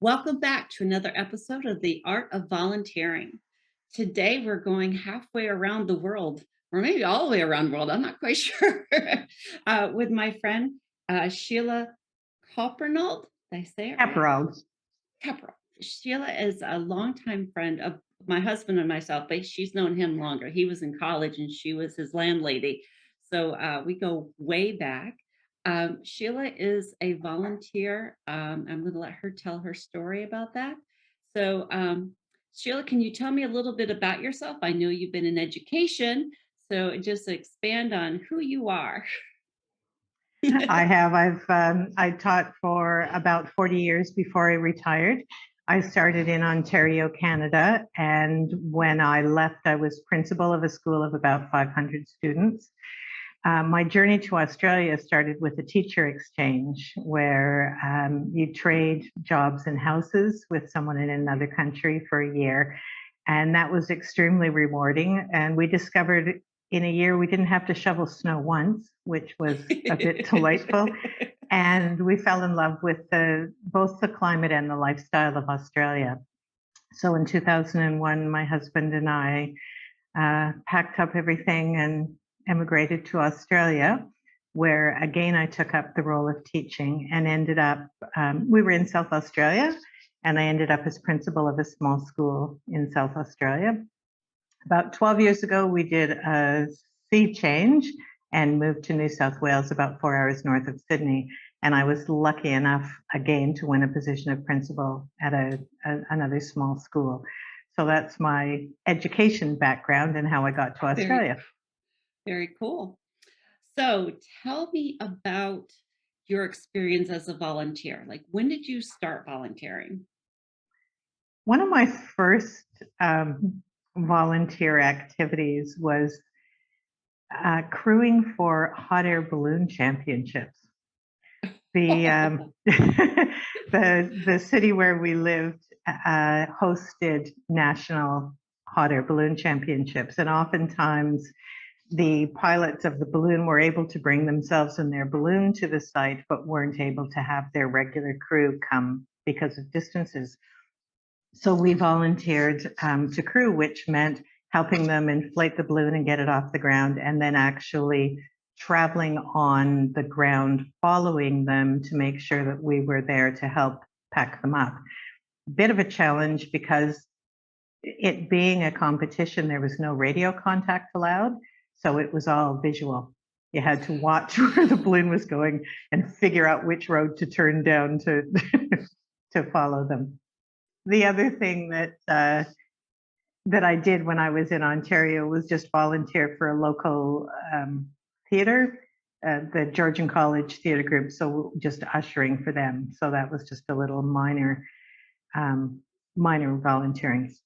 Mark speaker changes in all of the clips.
Speaker 1: Welcome back to another episode of The Art of Volunteering. Today we're going halfway around the world, or maybe all the way around the world, I'm not quite sure, with my friend Sheila Capperauld. Did I say it right?
Speaker 2: Capperauld.
Speaker 1: Capperauld. Sheila is a longtime friend of my husband and myself, but she's known him longer. He was in college and she was his landlady. So we go way back. Sheila is a volunteer. I'm going to let her tell her story about that. So, Sheila, can you tell me a little bit about yourself? I know you've been in education, so just expand on who you are.
Speaker 2: I have. I taught for about 40 years before I retired. I started in Ontario, Canada, and when I left, I was principal of a school of about 500 students. My journey to Australia started with a teacher exchange where you trade jobs and houses with someone in another country for a year. And that was extremely rewarding. And we discovered in a year we didn't have to shovel snow once, which was a bit delightful. And we fell in love with both the climate and the lifestyle of Australia. So in 2001, my husband and I packed up everything and emigrated to Australia, where again I took up the role of teaching and ended up, we were in South Australia, and I ended up as principal of a small school in South Australia. About 12 years ago, we did a sea change and moved to New South Wales, about 4 hours north of Sydney. And I was lucky enough again to win a position of principal at another small school. So that's my education background and how I got to Australia.
Speaker 1: Very cool. So tell me about your experience as a volunteer. Like, when did you start volunteering?
Speaker 2: One of my first volunteer activities was crewing for hot air balloon championships. The the city where we lived hosted national hot air balloon championships, and oftentimes the pilots of the balloon were able to bring themselves and their balloon to the site, but weren't able to have their regular crew come because of distances. So we volunteered to crew, which meant helping them inflate the balloon and get it off the ground, and then actually traveling on the ground following them to make sure that we were there to help pack them up. Bit of a challenge because it being a competition, there was no radio contact allowed, so it was all visual. You had to watch where the balloon was going and figure out which road to turn down to to follow them. The other thing that I did when I was in Ontario was just volunteer for a local theatre, the Georgian College Theatre Group. So just ushering for them. So that was just a little minor volunteering.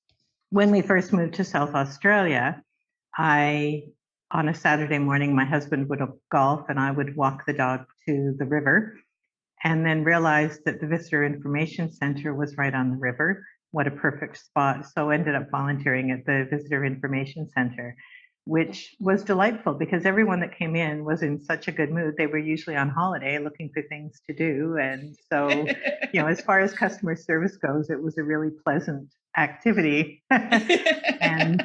Speaker 2: When we first moved to South Australia, on a Saturday morning, my husband would golf and I would walk the dog to the river, and then realized that the Visitor Information Center was right on the river. What a perfect spot. So ended up volunteering at the Visitor Information Center, which was delightful because everyone that came in was in such a good mood. They were usually on holiday looking for things to do. And so, as far as customer service goes, it was a really pleasant activity. And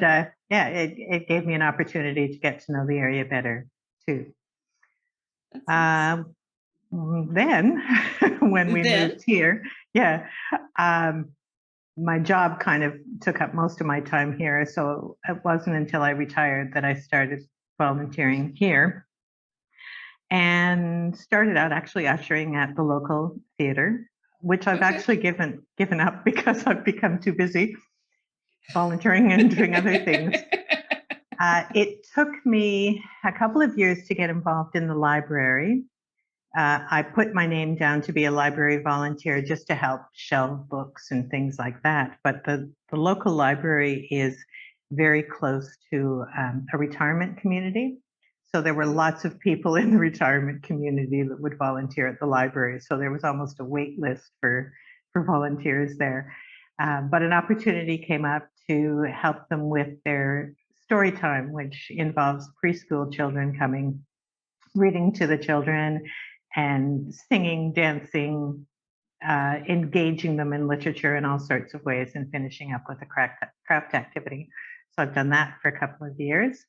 Speaker 2: it gave me an opportunity to get to know the area better too.
Speaker 1: That's
Speaker 2: Then when we
Speaker 1: Then?
Speaker 2: moved here, my job kind of took up most of my time here. So it wasn't until I retired that I started volunteering here, and started out actually ushering at the local theater, which I've actually given up because I've become too busy volunteering and doing other things. It took me a couple of years to get involved in the library. I put my name down to be a library volunteer just to help shelve books and things like that. But the local library is very close to a retirement community. So there were lots of people in the retirement community that would volunteer at the library. So there was almost a wait list for volunteers there. But an opportunity came up to help them with their story time, which involves preschool children coming, reading to the children and singing, dancing, engaging them in literature in all sorts of ways and finishing up with a craft activity. So I've done that for a couple of years.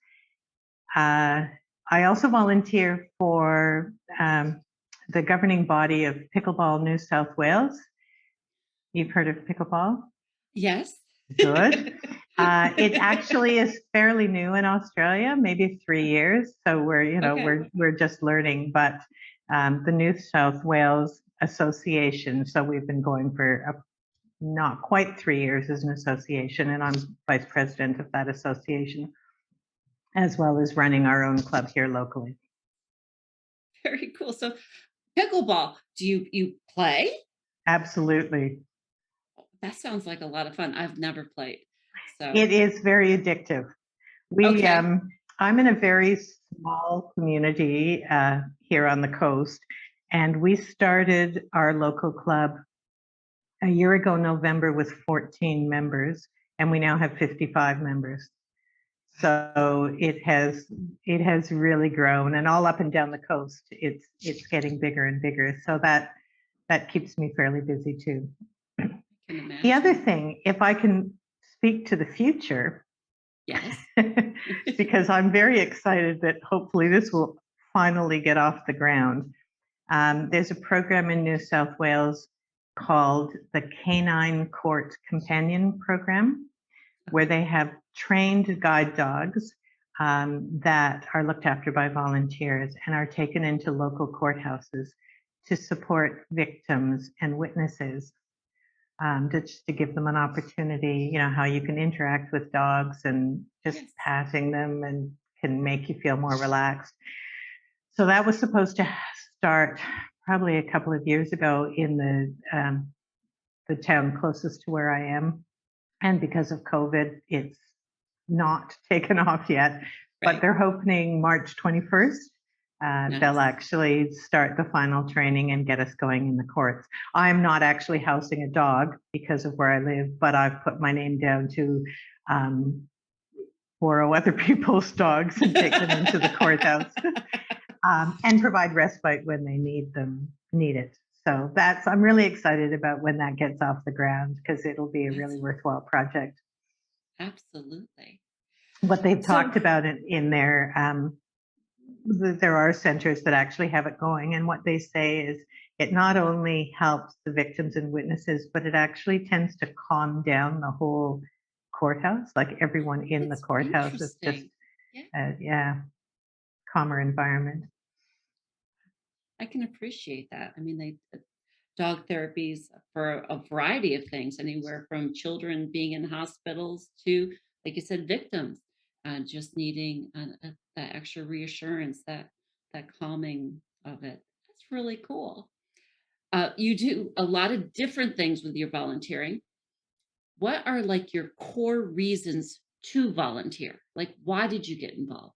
Speaker 2: I also volunteer for the governing body of Pickleball New South Wales. You've heard of pickleball?
Speaker 1: Yes.
Speaker 2: Good. It actually is fairly new in Australia, maybe 3 years. So
Speaker 1: Okay.
Speaker 2: we're just learning. But the New South Wales Association. So we've been going for not quite 3 years as an association, and I'm vice president of that association, as well as running our own club here locally.
Speaker 1: Very cool. So pickleball, do you play?
Speaker 2: Absolutely.
Speaker 1: That sounds like a lot of fun. I've never played. So,
Speaker 2: It is very addictive. We,
Speaker 1: okay.
Speaker 2: I'm in a very small community here on the coast, and we started our local club a year ago, November, with 14 members, and we now have 55 members. So it has really grown, and all up and down the coast, it's getting bigger and bigger. So that keeps me fairly busy too.
Speaker 1: Can
Speaker 2: The other
Speaker 1: imagine.
Speaker 2: thing, if I can speak to the future,
Speaker 1: Yes.
Speaker 2: because I'm very excited that hopefully this will finally get off the ground. There's a program in New South Wales called the Canine Court Companion Program, where they have trained guide dogs that are looked after by volunteers and are taken into local courthouses to support victims and witnesses, just to give them an opportunity, how you can interact with dogs and just
Speaker 1: Yes.
Speaker 2: patting them and can make you feel more relaxed. So that was supposed to start probably a couple of years ago in the town closest to where I am. And because of COVID, it's not taken off yet, but
Speaker 1: Right.
Speaker 2: they're hoping March 21st. They'll
Speaker 1: Nice.
Speaker 2: actually start the final training and get us going in the courts. I'm not actually housing a dog because of where I live, but I've put my name down to borrow other people's dogs and take them into the courthouse and provide respite when they need it. So I'm really excited about when that gets off the ground because it'll be a really
Speaker 1: That's
Speaker 2: worthwhile project.
Speaker 1: absolutely.
Speaker 2: What they've
Speaker 1: So,
Speaker 2: talked about in their there are centers that actually have it going, and what they say is it not only helps the victims and witnesses, but it actually tends to calm down the whole courthouse. Like everyone in the
Speaker 1: that's
Speaker 2: courthouse is just
Speaker 1: interesting. Yeah,
Speaker 2: yeah, calmer environment.
Speaker 1: I can appreciate that. I mean, dog therapies for a variety of things, anywhere from children being in hospitals to, like you said, victims just needing that extra reassurance, that calming of it. That's really cool. You do a lot of different things with your volunteering. What are like your core reasons to volunteer? Like, why did you get involved?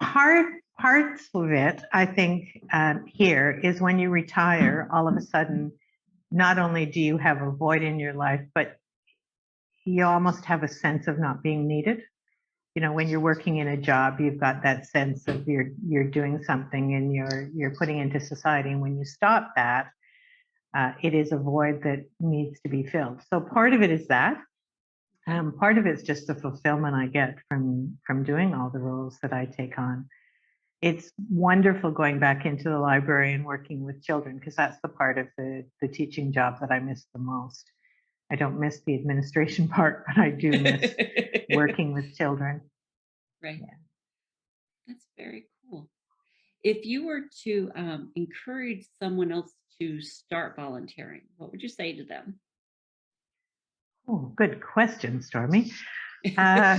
Speaker 2: Parts of it, I think, here is when you retire, all of a sudden, not only do you have a void in your life, but you almost have a sense of not being needed. When you're working in a job, you've got that sense of you're doing something and you're putting into society. And when you stop that, it is a void that needs to be filled. So part of it is that.
Speaker 1: Okay.
Speaker 2: Part of it's just the fulfillment I get from doing all the roles that I take on. It's wonderful going back into the library and working with children because that's the part of the teaching job that I miss the most. I don't miss the administration part, but I do miss working with children.
Speaker 1: Right.
Speaker 2: Yeah.
Speaker 1: That's very cool. If you were to encourage someone else to start volunteering, what would you say to them?
Speaker 2: Oh, good question, Stormy. Uh,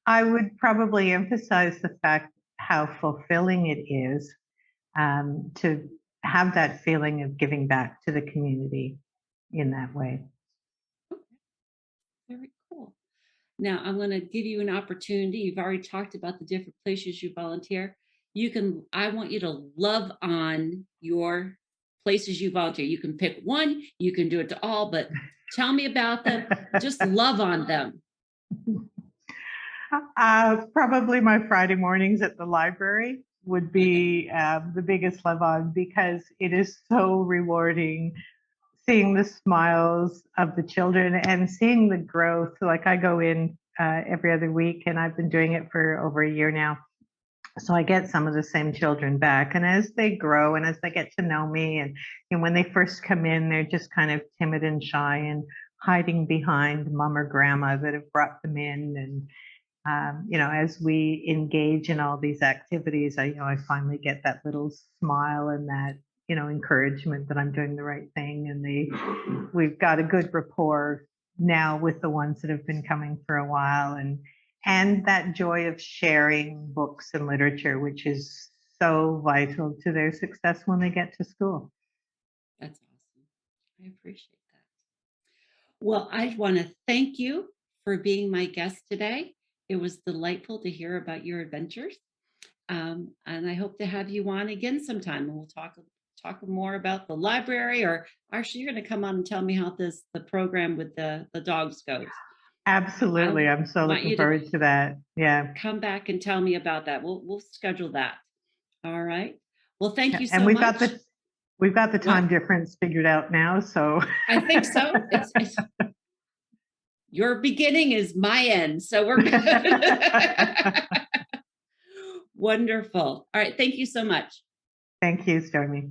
Speaker 2: I would probably emphasize the fact how fulfilling it is to have that feeling of giving back to the community in that way.
Speaker 1: Very cool. Now, I'm going to give you an opportunity. You've already talked about the different places you volunteer. I want you to love on your places you volunteer. You can pick one, you can do it to all, but tell me about them. Just love on them.
Speaker 2: Probably my Friday mornings at the library. would be the biggest love on, because it is so rewarding seeing the smiles of the children and seeing the growth. Like, I go in every other week, and I've been doing it for over a year now. So I get some of the same children back, and as they grow and as they get to know me, and when they first come in, they're just kind of timid and shy and hiding behind mom or grandma that have brought them in. And as we engage in all these activities, I finally get that little smile and that, encouragement that I'm doing the right thing. And we've got a good rapport now with the ones that have been coming for a while, and that joy of sharing books and literature, which is so vital to their success when they get to school.
Speaker 1: That's awesome. I appreciate that. Well, I want to thank you for being my guest today. It was delightful to hear about your adventures. And I hope to have you on again sometime, and we'll talk more about the library, or actually you're going to come on and tell me how the program with the dogs goes. I
Speaker 2: Absolutely. I'm so
Speaker 1: want
Speaker 2: looking
Speaker 1: you to
Speaker 2: forward to that. Yeah.
Speaker 1: come back and tell me about that. We'll schedule that. All right. Well, thank
Speaker 2: Yeah,
Speaker 1: you
Speaker 2: and
Speaker 1: so much.
Speaker 2: we've got the
Speaker 1: What?
Speaker 2: time difference figured out now, so
Speaker 1: I think so. It's your beginning is my end, so we're good. Wonderful. All right. Thank you so much.
Speaker 2: Thank you, Stormy.